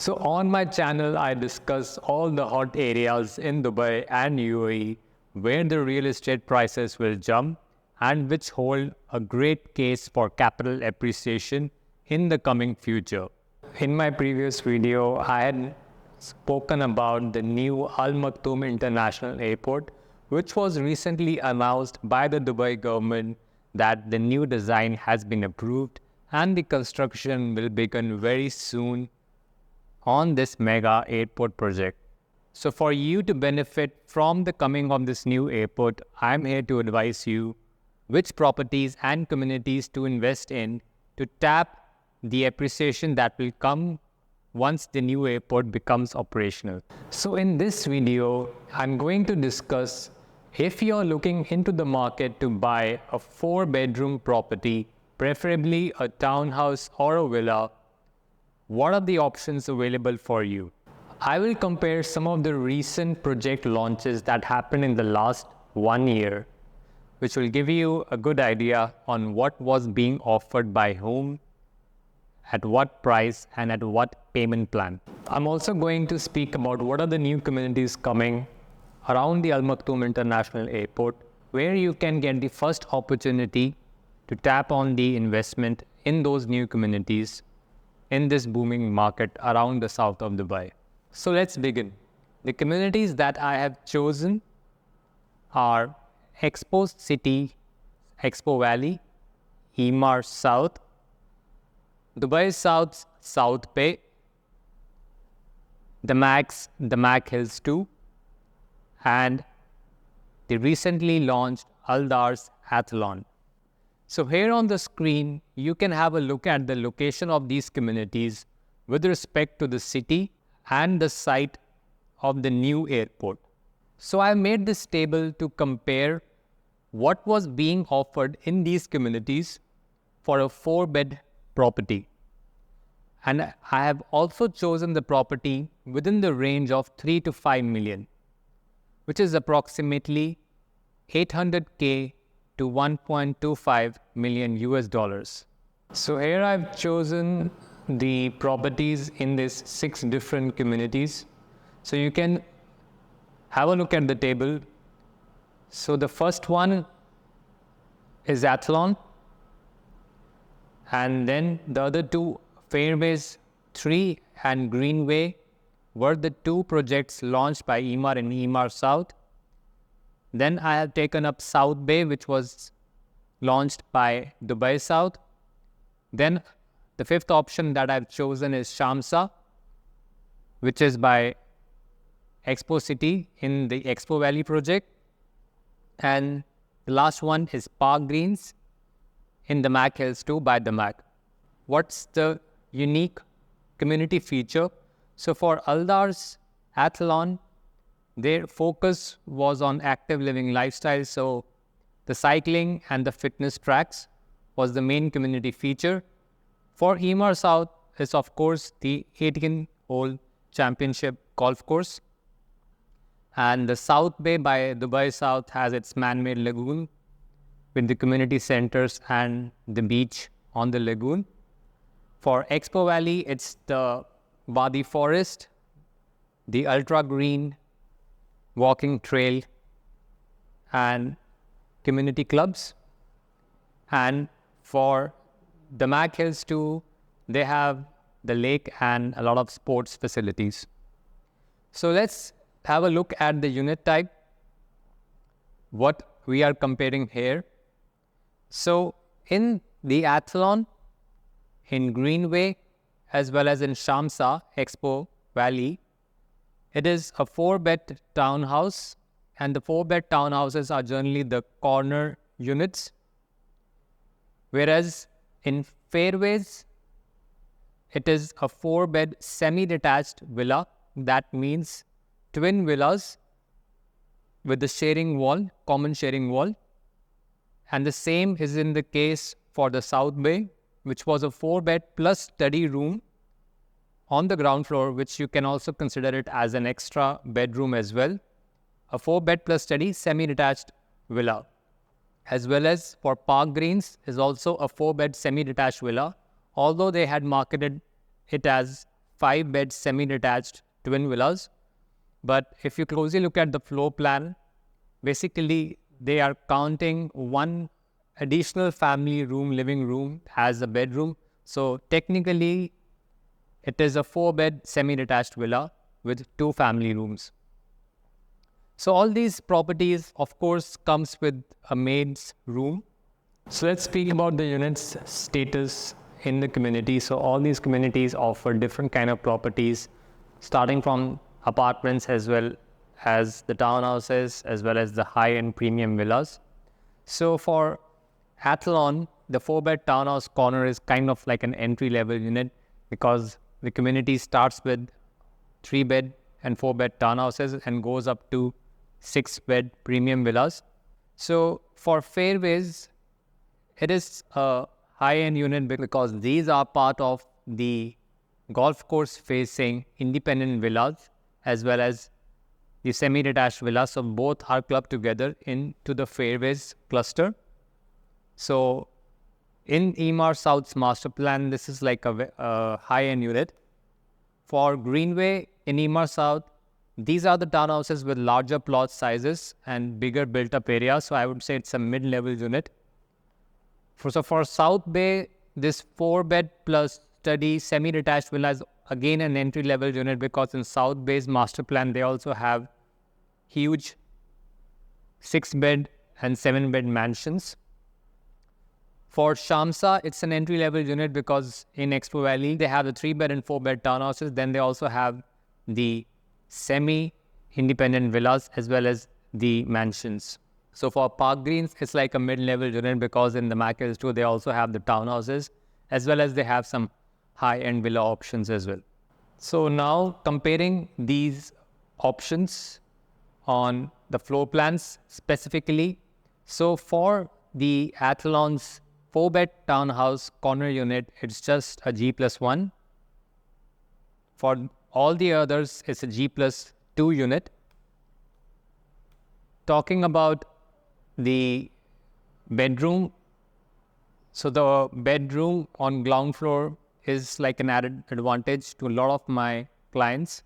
So on my channel, I discuss all the hot areas in Dubai and UAE where the real estate prices will jump and which hold a great case for capital appreciation in the coming future. In my previous video, I had spoken about the new Al Maktoum International Airport, which was recently announced by the Dubai government that the new design has been approved and the construction will begin very soon on this mega airport project. So for you to benefit from the coming of this new airport, I'm here to advise you which properties and communities to invest in to tap the appreciation that will come once the new airport becomes operational. So in this video, I'm going to discuss if you're looking into the market to buy a 4-bedroom property, preferably a townhouse or a villa, what are the options available for you? I will compare some of the recent project launches that happened in the last 1 year, which will give you a good idea on what was being offered by whom, at what price, and at what payment plan. I'm also going to speak about what are the new communities coming around the Al Maktoum International Airport, where you can get the first opportunity to tap on the investment in those new communities in this booming market around the south of Dubai. So let's begin. The communities that I have chosen are Expo City, Expo Valley, Emaar South, Dubai South's South Bay, Damac Hills 2, and the recently launched Aldar's Athlon. So here on the screen, you can have a look at the location of these communities with respect to the city and the site of the new airport. So I made this table to compare what was being offered in these communities for a 4-bed property. And I have also chosen the property within the range of 3 to 5 million, which is approximately 800K to 1.25 million US dollars. So here I've chosen the properties in these 6 different communities. So you can have a look at the table. So the first one is Athlon, and then the other two, Fairways 3 and Greenway, were the 2 projects launched by Emaar in Emaar South. Then I have taken up South Bay, which was launched by Dubai South. Then the 5th option that I've chosen is Shamsa, which is by Expo City in the Expo Valley project. And the last one is Park Greens in Damac Hills 2 by Damac. What's the unique community feature? So for Aldar's Athlon, their focus was on active living lifestyle. So the cycling and the fitness tracks was the main community feature. For Emaar South is of course the 18-hole championship golf course. And the South Bay by Dubai South has its man-made lagoon with the community centers and the beach on the lagoon. For Expo Valley, it's the Wadi Forest, the ultra green walking trail and community clubs. And for Damac Hills 2, they have the lake and a lot of sports facilities. So let's have a look at the unit type, what we are comparing here. So in the Athlon, in Greenway, as well as in Shamsa, Expo Valley, it is a 4-bed townhouse, and the 4-bed townhouses are generally the corner units. Whereas in Fairways, it is a 4-bed semi-detached villa. That means twin villas with the sharing wall, common sharing wall. And the same is in the case for the South Bay, which was a 4-bed plus study room on the ground floor, which you can also consider it as an extra bedroom as well. A 4-bed plus study semi-detached villa. As well as for Park Greens is also a 4-bed semi-detached villa, although they had marketed it as 5-bed semi-detached twin villas. But if you closely look at the floor plan, basically they are counting one additional family room, living room as a bedroom. So technically, it is a 4-bed semi-detached villa with 2 family rooms. So all these properties, of course, comes with a maid's room. So let's speak about the units status in the community. So all these communities offer different kind of properties, starting from apartments as well as the townhouses, as well as the high-end premium villas. So for Athlon, the 4-bed townhouse corner is kind of like an entry-level unit because the community starts with 3-bed and 4-bed townhouses and goes up to 6-bed premium villas. So for Fairways, it is a high-end unit because these are part of the golf course facing independent villas as well as the semi-detached villas. So both are clubbed together into the Fairways cluster. So in Emaar South's master plan, this is like a high-end unit. For Greenway in Emaar South, these are the townhouses with larger plot sizes and bigger built-up area. So I would say it's a mid-level unit. So for South Bay, this 4-bed plus study semi-detached villa is again an entry-level unit because in South Bay's master plan, they also have huge 6-bed and 7-bed mansions. For Shamsa, it's an entry-level unit because in Expo Valley, they have the 3-bed and 4-bed townhouses. Then they also have the semi-independent villas as well as the mansions. So for Park Greens, it's like a mid-level unit because in the Mac Hills too, they also have the townhouses as well as they have some high-end villa options as well. So now comparing these options on the floor plans specifically. So for the Athlon's 4-bed townhouse corner unit, it's just a G+1. For all the others, it's a G+2 unit. Talking about the bedroom, so the bedroom on ground floor is like an added advantage to a lot of my clients.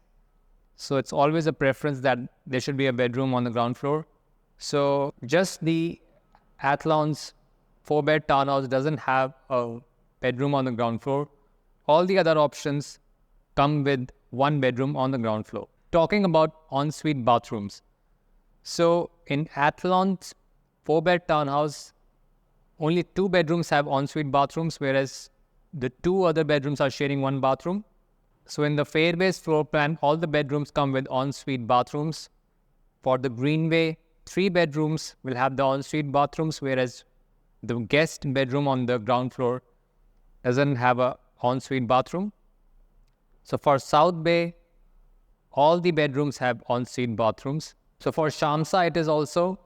So it's always a preference that there should be a bedroom on the ground floor. So just the Athlon's 4-bed townhouse doesn't have a bedroom on the ground floor. All the other options come with 1 bedroom on the ground floor. Talking about ensuite bathrooms. So in Athlon's 4-bed townhouse, only 2 bedrooms have ensuite bathrooms, whereas the 2 other bedrooms are sharing 1 bathroom. So in the Fairways floor plan, all the bedrooms come with ensuite bathrooms. For the Greenway, 3 bedrooms will have the ensuite bathrooms, whereas the guest bedroom on the ground floor doesn't have a ensuite bathroom. So for South Bay, all the bedrooms have ensuite bathrooms. So for Shamsa, it is also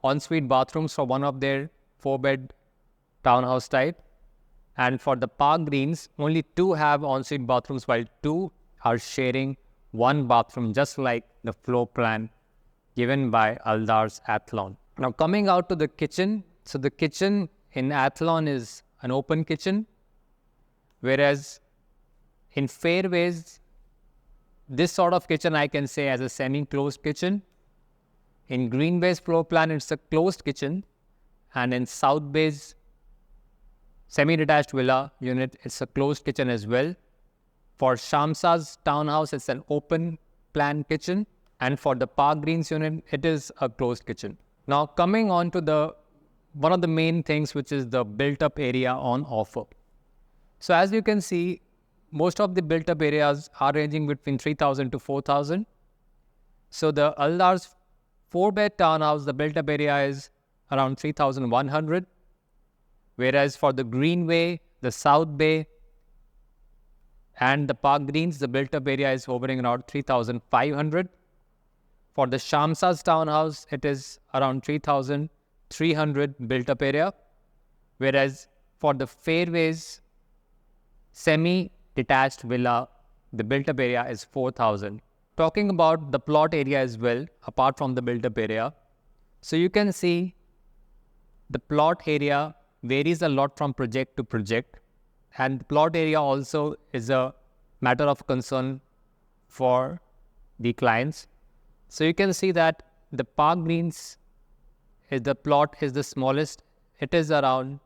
ensuite bathrooms for one of their 4-bed townhouse type. And for the Park Greens, only 2 have ensuite bathrooms, while 2 are sharing 1 bathroom, just like the floor plan given by Aldar's Athlon. Now coming out to the kitchen, so the kitchen in Athlon is an open kitchen, whereas in Fairways, this sort of kitchen I can say as a semi-closed kitchen. In Greenway's floor plan, it's a closed kitchen, and in South Bay's semi-detached villa unit, it's a closed kitchen as well. For Shamsa's townhouse, it's an open plan kitchen, and for the Park Greens unit, it is a closed kitchen. Now coming on to one of the main things, which is the built-up area on offer. So as you can see, most of the built-up areas are ranging between 3,000 to 4,000. So the Aldar's 4-bed townhouse, the built-up area is around 3,100. Whereas for the Greenway, the South Bay, and the Park Greens, the built-up area is hovering around 3,500. For the Shamsa's townhouse, it is around 3,300 built-up area. Whereas for the Fairways semi-detached villa, the built-up area is 4,000. Talking about the plot area as well, apart from the built-up area. So you can see the plot area varies a lot from project to project. And the plot area also is a matter of concern for the clients. So you can see that the Park Greens is the plot is the smallest. It is around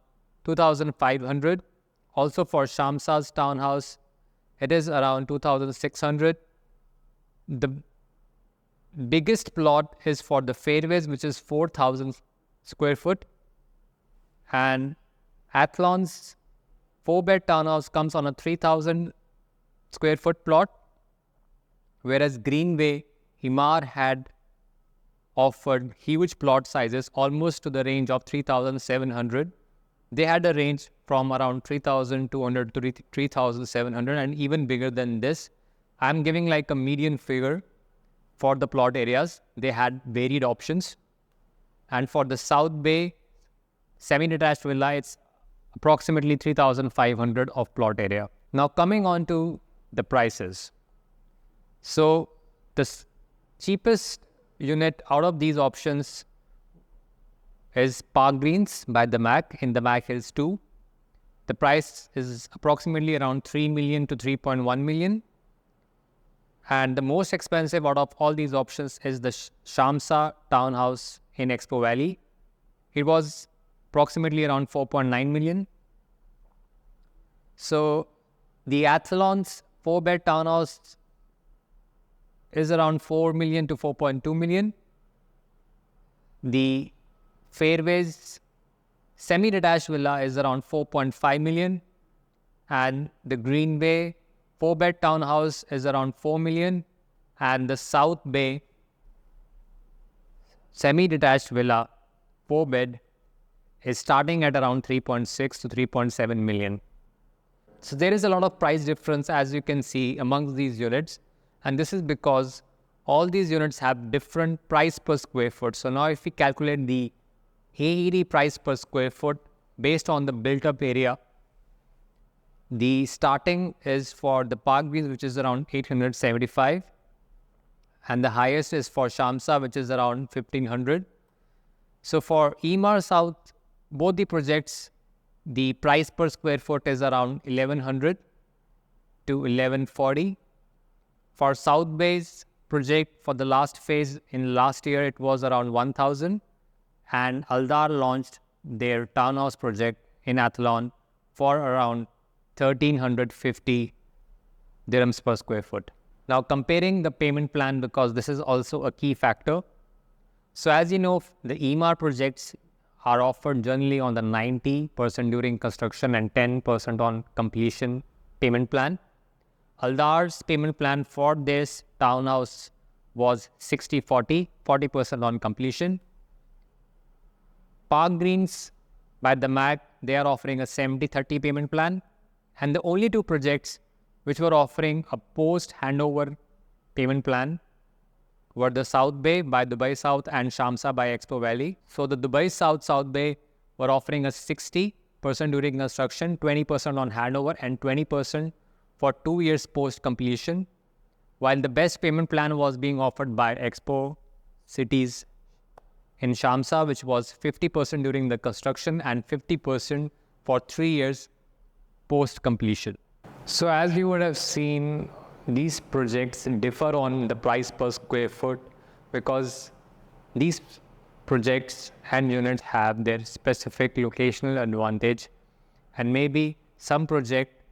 2,500. Also for Shamsa's townhouse, it is around 2,600. The biggest plot is for the Fairways, which is 4,000 square foot. And Athlon's 4-bed townhouse comes on a 3,000 square foot plot, whereas Greenway, Emaar had offered huge plot sizes almost to the range of 3,700. They had a range from around 3,200 to 3,700 and even bigger than this. I'm giving like a median figure for the plot areas. They had varied options. And for the South Bay semi-detached villa, it's approximately 3,500 of plot area. Now coming on to the prices. So the cheapest unit out of these options is Park Greens by Damac in Damac Hills 2. The price is approximately around 3 million to 3.1 million. And the most expensive out of all these options is the Shamsa townhouse in Expo Valley. It was approximately around 4.9 million. So the Athlon's 4-bed townhouse is around 4 million to 4.2 million. The Fairways semi-detached villa is around 4.5 million. And the Greenway 4-bed townhouse is around 4 million. And the South Bay semi-detached villa 4-bed is starting at around 3.6 to 3.7 million. So there is a lot of price difference, as you can see, amongst these units. And this is because all these units have different price per square foot. So now if we calculate the AED price per square foot based on the built-up area, the starting is for the Park Greens, which is around 875. And the highest is for Shamsa, which is around 1,500. So for Emaar South, both the projects, the price per square foot is around 1,100 to 1,140. For South Bay's project, for the last phase in last year, it was around 1,000. And Aldar launched their townhouse project in Athlon for around 1,350 dirhams per square foot. Now comparing the payment plan, because this is also a key factor. So as you know, the Emaar projects are offered generally on the 90% during construction and 10% on completion payment plan. Aldar's payment plan for this townhouse was 60-40, 40% on completion. Park Greens by Damac, they are offering a 70-30 payment plan. And the only two projects which were offering a post-handover payment plan were the South Bay by Dubai South and Shamsa by Expo Valley. So the Dubai South Bay were offering a 60% during construction, 20% on handover and 20% for 2 years post-completion, while the best payment plan was being offered by Expo Cities in Shamsa, which was 50% during the construction and 50% for 3 years post-completion. So as you would have seen, these projects differ on the price per square foot because these projects and units have their specific locational advantage, and maybe some project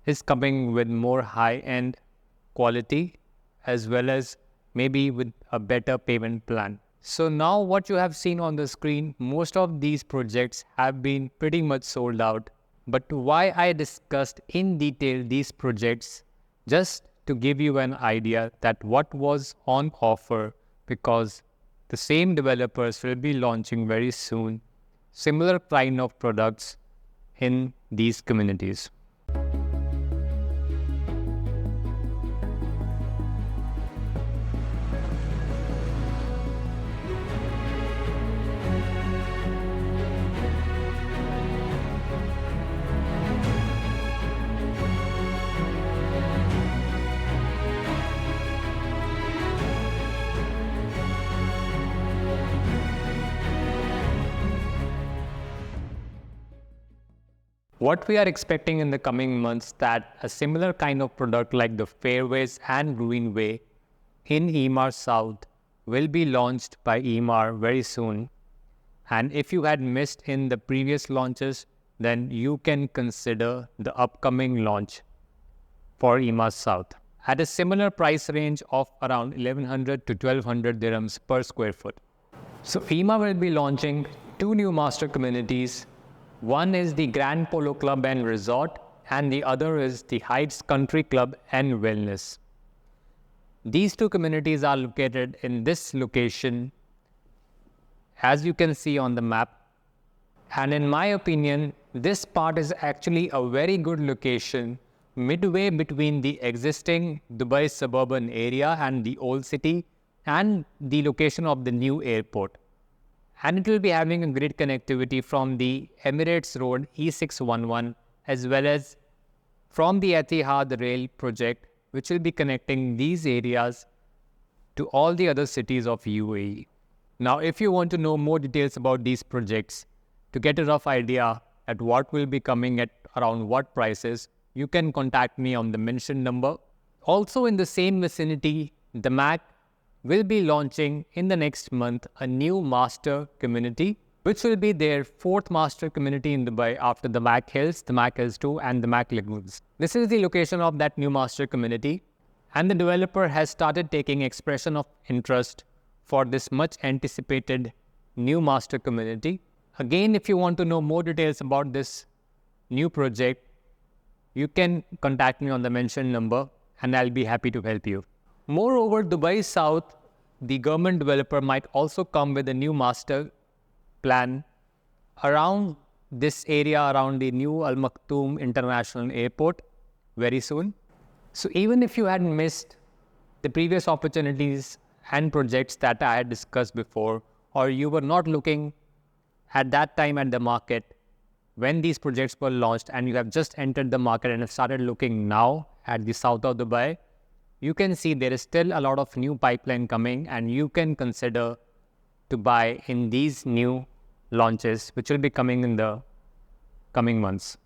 is coming with more high-end quality as well as maybe with a better payment plan. So now what you have seen on the screen, most of these projects have been pretty much sold out. But why I discussed in detail these projects, just to give you an idea that what was on offer, because the same developers will be launching very soon similar kind of products in these communities. What we are expecting in the coming months that a similar kind of product like the Fairways and Greenway in Emaar South will be launched by Emaar very soon. And if you had missed in the previous launches, then you can consider the upcoming launch for Emaar South at a similar price range of around 1100 to 1200 dirhams per square foot. So Emaar will be launching 2 new master communities. One is the Grand Polo Club and Resort, and the other is the Heights Country Club and Wellness. These 2 communities are located in this location, as you can see on the map. And in my opinion, this part is actually a very good location midway between the existing Dubai suburban area and the old city and the location of the new airport. And it will be having a great connectivity from the Emirates Road E611 as well as from the Etihad Rail project, which will be connecting these areas to all the other cities of UAE. Now, if you want to know more details about these projects, to get a rough idea at what will be coming at around what prices, you can contact me on the mentioned number. Also in the same vicinity, Damac will be launching in the next month a new master community, which will be their 4th master community in Dubai after the Damac Hills 2 and the Damac Lagoons. This is the location of that new master community, and the developer has started taking expression of interest for this much anticipated new master community. Again, if you want to know more details about this new project, you can contact me on the mentioned number and I'll be happy to help you. Moreover, Dubai South, the government developer might also come with a new master plan around this area, around the new Al Maktoum International Airport very soon. So even if you had missed the previous opportunities and projects that I had discussed before, or you were not looking at that time at the market when these projects were launched and you have just entered the market and have started looking now at the south of Dubai, you can see there is still a lot of new pipeline coming and you can consider to buy in these new launches, which will be coming in the coming months.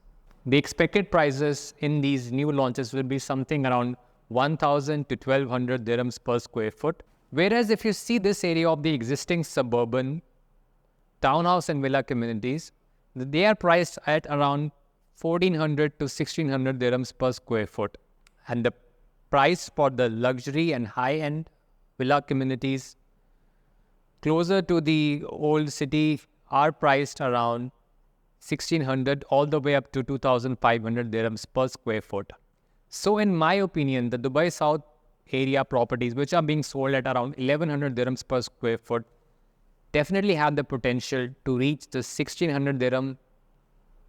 The expected prices in these new launches will be something around 1000 to 1200 dirhams per square foot. Whereas if you see this area of the existing suburban townhouse and villa communities, they are priced at around 1400 to 1600 dirhams per square foot. And the price for the luxury and high-end villa communities closer to the old city are priced around 1600 all the way up to 2500 dirhams per square foot. So in my opinion, the Dubai South area properties, which are being sold at around 1100 dirhams per square foot, definitely have the potential to reach the 1600 dirham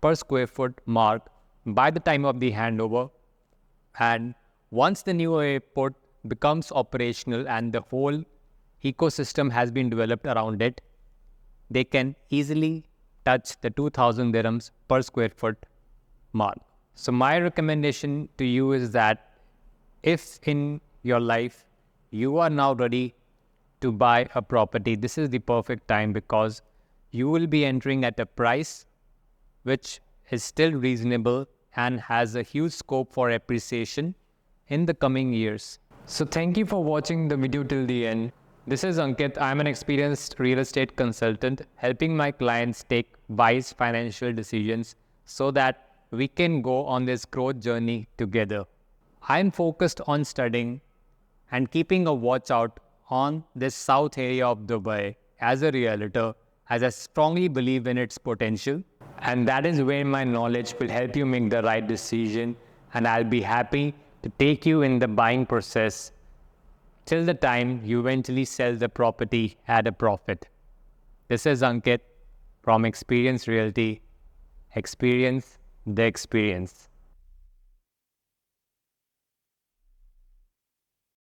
per square foot mark by the time of the handover. And once the new airport becomes operational and the whole ecosystem has been developed around it, they can easily touch the 2000 dirhams per square foot mark. So my recommendation to you is that if in your life you are now ready to buy a property, this is the perfect time because you will be entering at a price which is still reasonable and has a huge scope for appreciation in the coming years. So thank you for watching the video till the end. This is Ankit. I'm an experienced real estate consultant helping my clients take wise financial decisions so that we can go on this growth journey together. I'm focused on studying and keeping a watch out on this south area of Dubai as a realtor, as I strongly believe in its potential. And that is where my knowledge will help you make the right decision. And I'll be happy to take you in the buying process till the time you eventually sell the property at a profit. This is Ankit from Experience Realty. Experience the experience.